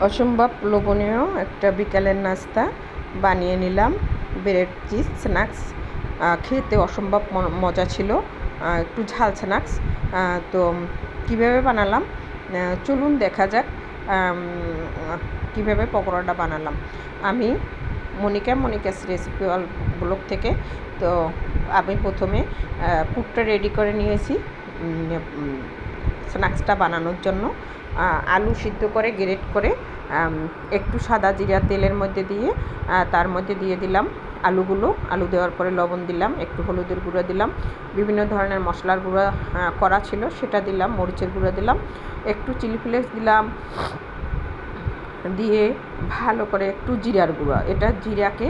অসম্ভব লোভনীয় একটা বিকালের নাস্তা বানিয়ে নিলাম। ব্রেড চিজ স্ন্যাক্স খেতে অসম্ভব মজা ছিল, একটু ঝাল স্ন্যাক্স। তো কীভাবে বানালাম চলুন দেখা যাক। কীভাবে পকোড়াটা বানালাম আমি মনিকাস রেসিপি ব্লগ থেকে। তো আমি প্রথমে পুরটা রেডি করে নিয়েছি স্ন্যাক্সটা বানানোর জন্য। আলু সিদ্ধ করে গ্রেট করে একটু সাদা জিরা তেলের মধ্যে দিয়ে তার মধ্যে দিয়ে দিলাম আলু দেওয়ার পরে লবণ দিলাম, একটু হলুদের গুঁড়ো দিলাম, বিভিন্ন ধরনের মশলার গুঁড়া করা ছিল সেটা দিলাম, মরিচের গুঁড়ো দিলাম, একটু চিলি ফ্লেক্স দিলাম, দিয়ে ভালো করে একটু জিরার গুঁড়া, এটা জিরাকে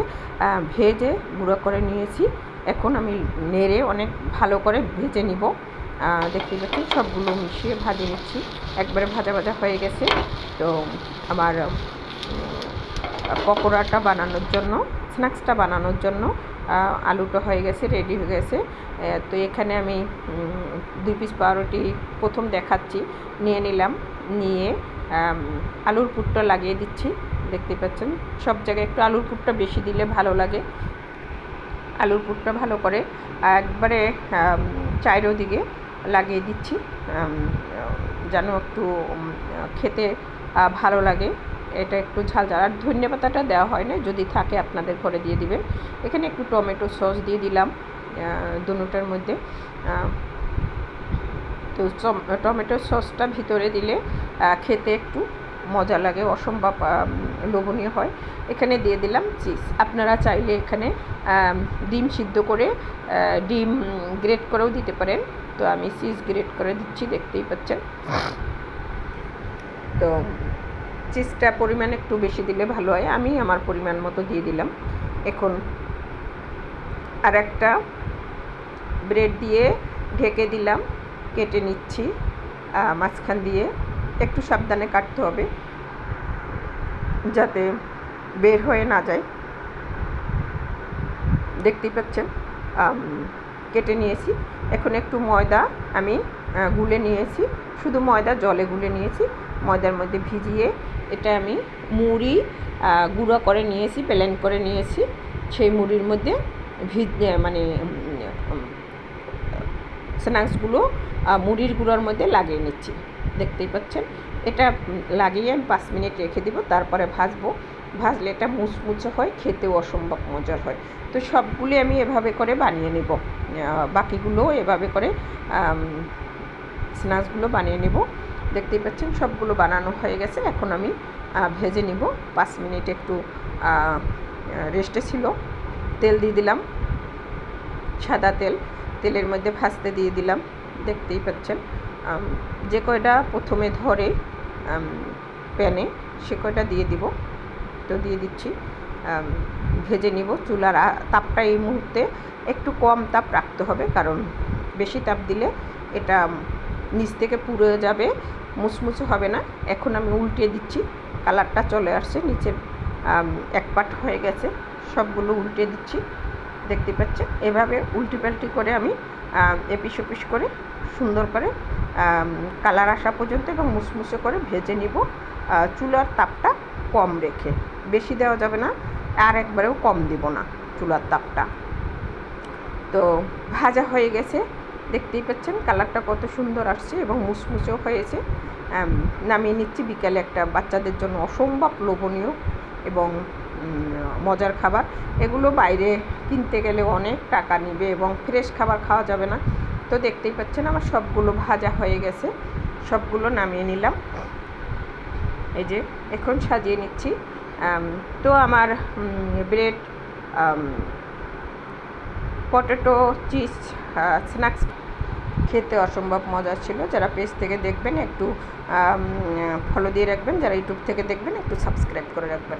ভেজে গুঁড়ো করে নিয়েছি। এখন আমি নেড়ে অনেক ভালো করে ভেজে নিব। দেখতে পাচ্ছি সবগুলো মিশিয়ে ভাজে নিচ্ছি, একবারে ভাজা ভাজা হয়ে গেছে। তো আমার পকোড়াটা বানানোর জন্য, স্ন্যাক্সটা বানানোর জন্য আলুটা হয়ে গেছে, রেডি হয়ে গেছে। তো এখানে আমি 2 পিস পাউরুটি প্রথম দেখাচ্ছি, নিয়ে নিলাম, নিয়ে আলুর পুরটা লাগিয়ে দিচ্ছি। দেখতে পাচ্ছেন সব জায়গায় একটু আলুর পুরটা বেশি দিলে ভালো লাগে। আলুর পুরটা ভালো করে একবারে চারোদিকে লাগিয়ে দিচ্ছি যেন একটু খেতে ভালো লাগে। এটা একটু ঝাল আর ধনিয়া পাতাটা দেওয়া হয় না, যদি থাকে আপনাদের ঘরে দিয়ে দিবেন। এখানে একটু টমেটো সস দিয়ে দিলাম দুটোটার মধ্যে। তো টমেটো সসটা ভিতরে দিলে খেতে একটু মজা লাগে, অসম্ভব লোভনীয় হয়। এখানে দিয়ে দিলাম চিজ। আপনারা চাইলে এখানে ডিম সিদ্ধ করে ডিম গ্রেট করেও দিতে পারেন। তো আমি চিজ গ্রেট করে দিচ্ছি, দেখতেই পাচ্ছেন। তো চিজটা পরিমাণ একটু বেশি দিলে ভালো হয়, আমি আমার পরিমাণ মতো দিয়ে দিলাম। এখন আর একটা ব্রেড দিয়ে ঢেকে দিলাম, কেটে নিচ্ছি মাঝখান দিয়ে। একটু সাবধানে কাটতে হবে যাতে বের হয়ে না যায়। দেখতেই পাচ্ছেন কেটে নিয়েছি। এখন একটু ময়দা আমি গুলে নিয়েছি, শুধু ময়দা জলে গুলে নিয়েছি, ময়দার মধ্যে ভিজিয়ে এটা আমি মুড়ি গুঁড়ো করে নিয়েছি, প্লেন করে নিয়েছি। সেই মুড়ির মধ্যে মানে স্ন্যাক্সগুলো মুড়ির গুঁড়োর মধ্যে লাগিয়ে নিচ্ছি, দেখতেই পাচ্ছেন। এটা লাগিয়ে আমি 5 মিনিট রেখে দিব, তারপরে ভাজবো। ভাজলে এটা মুচমুচে হয়, খেতেও অসম্ভব মজার হয়। তো সবগুলি আমি এভাবে করে বানিয়ে নেব, বাকিগুলোও এভাবে করে স্ন্যাক্সগুলো বানিয়ে নেব। দেখতেই পাচ্ছেন সবগুলো বানানো হয়ে গেছে। এখন আমি ভেজে নিব। 5 মিনিট একটু রেস্টে ছিল। তেল দিয়ে দিলাম, সাদা তেলের মধ্যে ভাজতে দিয়ে দিলাম। দেখতেই পাচ্ছেন যে কয়টা প্রথমে ধরে প্যানে সে কয়টা দিয়ে দিব। তো দিয়ে দিচ্ছি, ভেজে নিব। চুলার তাপটা এই মুহূর্তে একটু কম তাপ রাখতে হবে, কারণ বেশি তাপ দিলে এটা নিচ থেকে পুড়ে যাবে, মুচমুচে হবে না। এখন আমি উল্টে দিচ্ছি, কালারটা চলে আসছে, নিচের এক পাট হয়ে গেছে, সবগুলো উল্টে দিচ্ছি। দেখতে পাচ্ছেন এভাবে উল্টি পাল্টি করে আমি এপিস ওপিস করে সুন্দর করে কালার আসা পর্যন্ত এবং মুসমুসে করে ভেজে নিব। চুলার তাপটা কম রেখে, বেশি দেওয়া যাবে না, আর একবারেও কম দিব না চুলার তাপটা। তো ভাজা হয়ে গেছে, দেখতেই পাচ্ছেন কালারটা কত সুন্দর আসছে এবং মুসমুচেও হয়েছে। নামিয়ে নিচ্ছি। বিকালে একটা বাচ্চাদের জন্য অসম্ভব লোভনীয় এবং মজার খাবার। এগুলো বাইরে কিনতে গেলে অনেক টাকা নেবে এবং ফ্রেশ খাবার খাওয়া যাবে না। তো দেখতেই পাচ্ছেন আমার সবগুলো ভাজা হয়ে গেছে, সবগুলো নামিয়ে নিলাম। এই যে এখন সাজিয়ে নিচ্ছি। তো আমার ব্রেড পটেটো চিজ স্ন্যাক্স খেতে অসম্ভব মজা ছিল। যারা পেজ থেকে দেখবেন একটু ফলো দিয়ে রাখবেন, যারা ইউটিউব থেকে দেখবেন একটু সাবস্ক্রাইব করে রাখবেন।